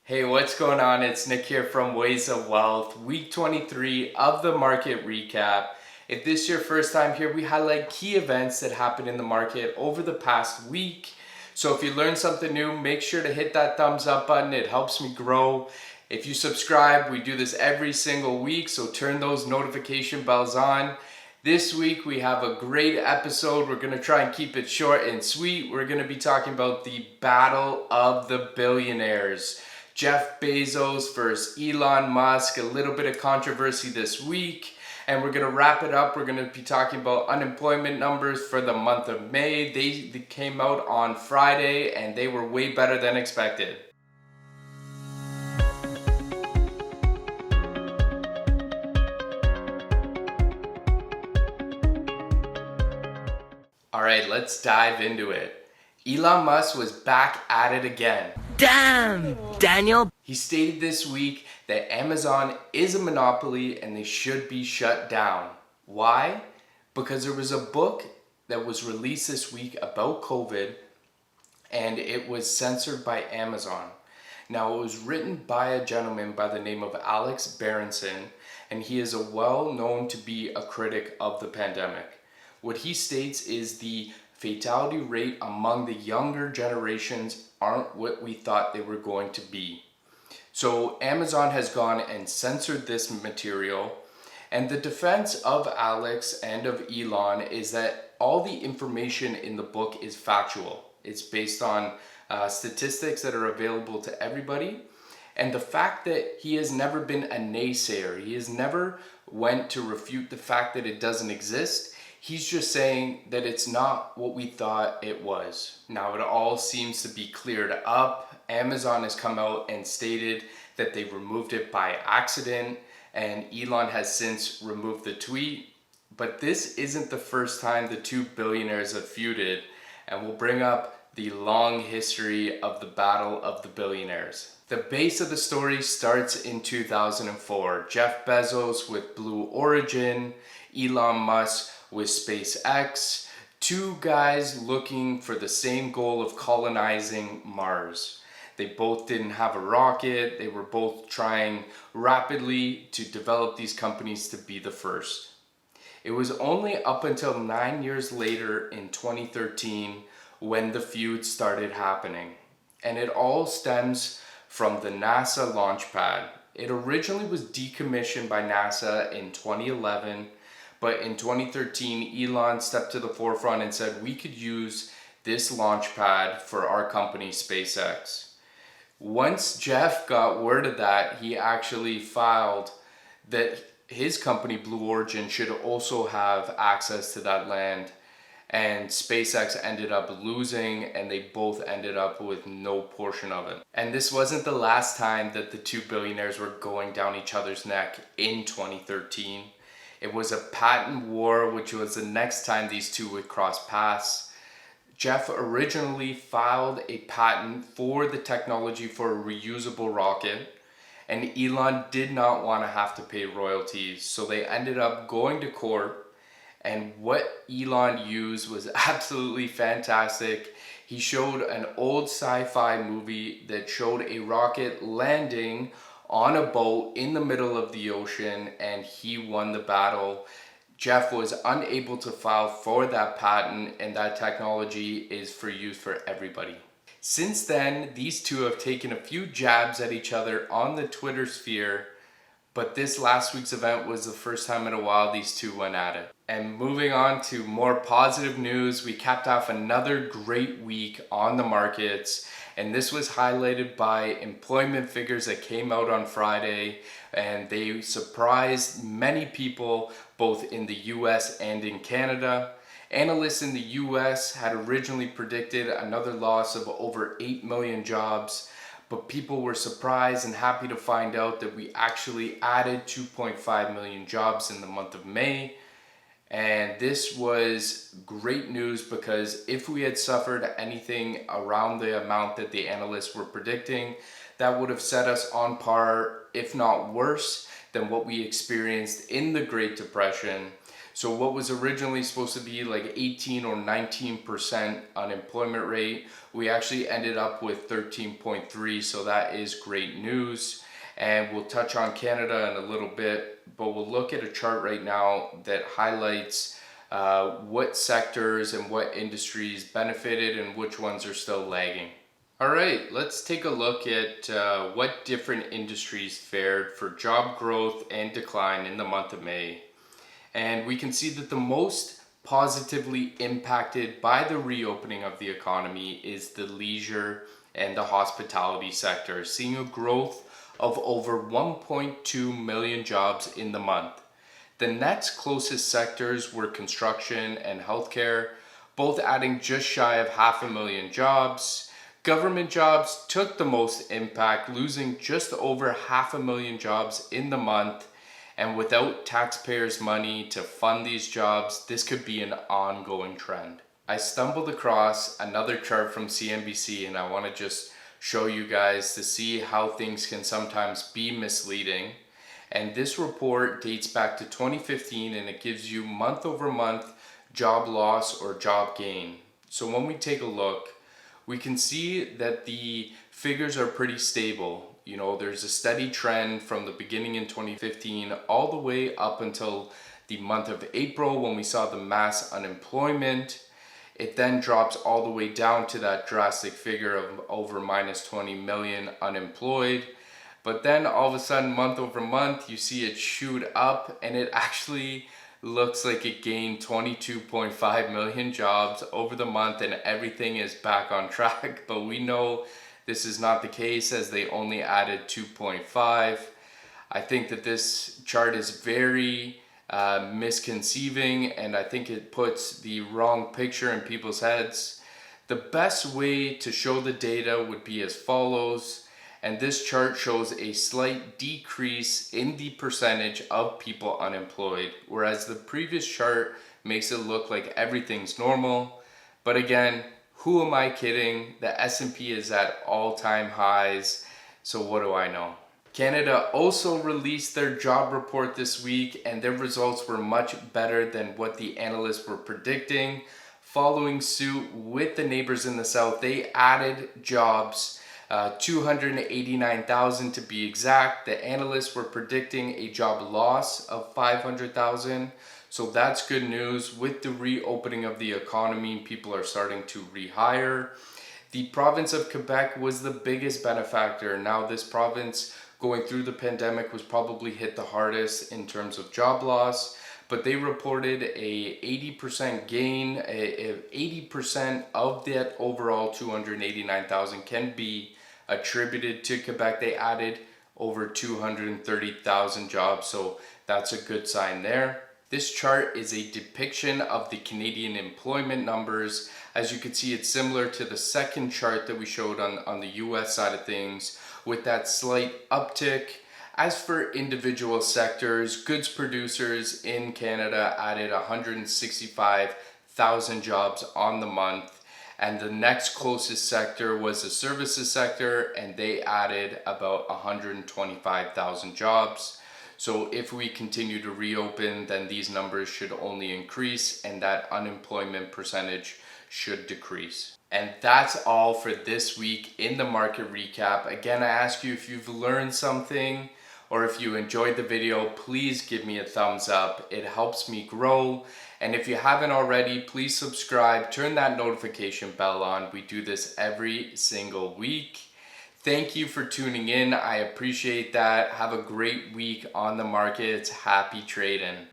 Hey, what's going on? It's Nick here from Ways of Wealth, week 23 of the market recap. If this is your first time here, we highlight key events that happened in the market over the past week. So if you learned something new, make sure to hit that thumbs up button. It helps me grow. If you subscribe, we do this every single week, so turn those notification bells on. This week we have a great episode. We're going to try and keep it short and sweet. We're going to be talking about the battle of the billionaires. Jeff Bezos versus Elon Musk, a little bit of controversy this week. And we're going to wrap it up. We're going to be talking about unemployment numbers for the month of May. They came out on Friday and they were way better than expected. All right, let's dive into it. Elon Musk was back at it again. Damn, Daniel. He stated this week that Amazon is a monopoly and they should be shut down. Why? Because there was a book that was released this week about COVID and it was censored by Amazon. Now, it was written by a gentleman by the name of Alex Berenson, and he is well known to be a critic of the pandemic. What he states is the fatality rate among the younger generations aren't what we thought they were going to be. So Amazon has gone and censored this material, and the defense of Alex and of Elon is that all the information in the book is factual. It's based on statistics that are available to everybody, and the fact that he has never been a naysayer, he has never went to refute the fact that it doesn't exist. He's just saying that it's not what we thought it was. Now it all seems to be cleared up. Amazon has come out and stated that they removed it by accident, and Elon has since removed the tweet. But this isn't the first time the two billionaires have feuded, and we'll bring up the long history of the battle of the billionaires. The base of the story starts in 2004. Jeff Bezos with Blue Origin, Elon Musk with SpaceX, two guys looking for the same goal of colonizing Mars. They both didn't have a rocket. They were both trying rapidly to develop these companies to be the first. It was only up until 9 years later in 2013 when the feud started happening. And it all stems from the NASA launch pad. It originally was decommissioned by NASA in 2011. But in 2013, Elon stepped to the forefront and said we could use this launch pad for our company, SpaceX. Once Jeff got word of that, he actually filed that his company, Blue Origin, should also have access to that land. And SpaceX ended up losing, and they both ended up with no portion of it. And this wasn't the last time that the two billionaires were going down each other's neck in 2013. It was a patent war, which was the next time these two would cross paths. Jeff originally filed a patent for the technology for a reusable rocket, and Elon did not want to have to pay royalties, so they ended up going to court, and what Elon used was absolutely fantastic. He showed an old sci-fi movie that showed a rocket landing on a boat in the middle of the ocean, and he won the battle. Jeff was unable to file for that patent, and that technology is for use for everybody. Since then, these two have taken a few jabs at each other on the Twitter sphere, but this last week's event was the first time in a while these two went at it. And moving on to more positive news, we capped off another great week on the markets. And this was highlighted by employment figures that came out on Friday, and they surprised many people both in the US and in Canada. Analysts in the US had originally predicted another loss of over 8 million jobs, but people were surprised and happy to find out that we actually added 2.5 million jobs in the month of May. And this was great news because if we had suffered anything around the amount that the analysts were predicting, that would have set us on par, if not worse, than what we experienced in the Great Depression. So what was originally supposed to be like 18 or 19% unemployment rate, we actually ended up with 13.3, so that is great news. And we'll touch on Canada in a little bit, but we'll look at a chart right now that highlights what sectors and what industries benefited and which ones are still lagging. All right, let's take a look at what different industries fared for job growth and decline in the month of May. And we can see that the most positively impacted by the reopening of the economy is the leisure and the hospitality sector, seeing a growth of over 1.2 million jobs in the month. The next closest sectors were construction and healthcare, both adding just shy of 500,000 jobs. Government jobs took the most impact, losing just over 500,000 jobs in the month. And without taxpayers' money to fund these jobs, this could be an ongoing trend. I stumbled across another chart from CNBC, and I want to just show you guys to see how things can sometimes be misleading. And this report dates back to 2015, and it gives you month over month job loss or job gain. So when we take a look, we can see that the figures are pretty stable. You know, there's a steady trend from the beginning in 2015 all the way up until the month of April when we saw the mass unemployment. It then drops all the way down to that drastic figure of over minus 20 million unemployed. But then all of a sudden, month over month, you see it shoot up, and it actually looks like it gained 22.5 million jobs over the month, and everything is back on track. But we know this is not the case, as they only added 2.5. I think that this chart is very misconceiving, and I think it puts the wrong picture in people's heads. The best way to show the data would be as follows, and this chart shows a slight decrease in the percentage of people unemployed, whereas the previous chart makes it look like everything's normal. But again, who am I kidding? The S&P is at all-time highs, so what do I know? Canada also released their job report this week, and their results were much better than what the analysts were predicting. Following suit with the neighbors in the south, they added jobs, 289,000 to be exact. The analysts were predicting a job loss of 500,000. So that's good news. With the reopening of the economy, people are starting to rehire. The province of Quebec was the biggest benefactor. Now this province going through the pandemic was probably hit the hardest in terms of job loss, but they reported a 80% gain. 80% of that overall 289,000 can be attributed to Quebec. They added over 230,000 jobs, so that's a good sign there. This chart is a depiction of the Canadian employment numbers. As you can see, it's similar to the second chart that we showed on the US side of things, with that slight uptick. As for individual sectors, goods producers in Canada added 165,000 jobs on the month. And the next closest sector was the services sector, and they added about 125,000 jobs. So if we continue to reopen, then these numbers should only increase, and that unemployment percentage should decrease. And that's all for this week in the market recap. Again, I ask you, if you've learned something or if you enjoyed the video, please give me a thumbs up. It helps me grow. And if you haven't already, please subscribe, turn that notification bell on. We do this every single week. Thank you for tuning in. I appreciate that. Have a great week on the markets. Happy trading.